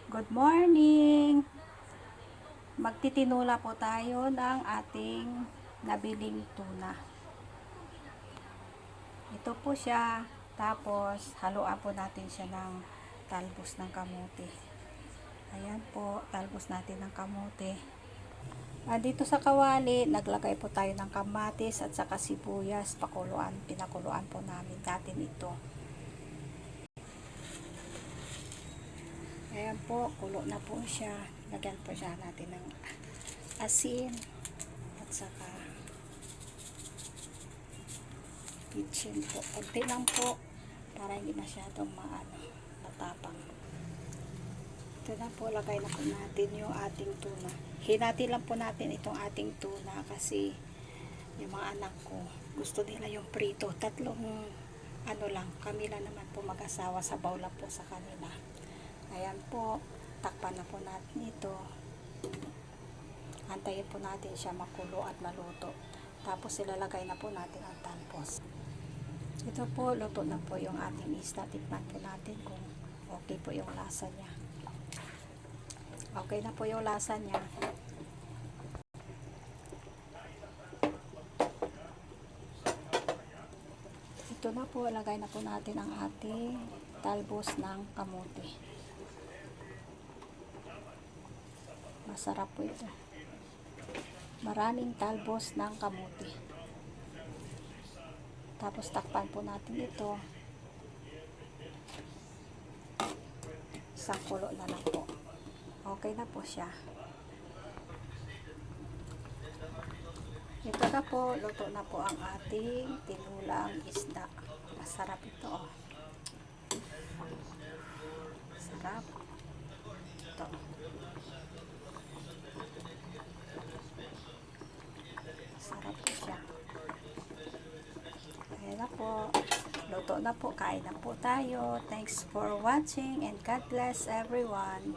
Good morning! Magtitinula po tayo ng ating nabiling tuna. Ito po siya. Tapos, haluan po natin siya ng talbos ng kamote. Ayan po, talbos natin ng kamote. Dito sa kawali, naglagay po tayo ng kamatis at saka sibuyas. Pinakuluan po natin ito. Ayan po, kulo na po siya. Lagyan po siya natin ng asin at saka kitchen po. Kunti lang po para hindi masyadong matapang. Ito na po, lagay na po natin yung ating tuna. Hinati lang po natin itong ating tuna kasi yung mga anak ko gusto nila yung prito. Tatlong lang, kami lang naman po mag-asawa, sabaw lang po sa kanila. Ayan po, takpan na po natin ito. Antayin po natin siya makulo at maluto. Tapos ilalagay na po natin ang talbos. Ito po, luto na po yung ating isda. Tikman po natin kung okay po yung lasa niya. Okay na po yung lasa niya. Ito na po, lagay na po natin ang ating talbos ng kamote. Masarap po ito. Maraming talbos ng kamote. Tapos takpan po natin ito. Isang kulo na lang po. Okay na po siya. Ito na po, luto na po ang ating tinulang isda. Masarap ito, oh. Sarap. Ito. Sarap po siya. Ayan na po. Luto na po. Kain na po tayo. Thanks for watching and God bless everyone.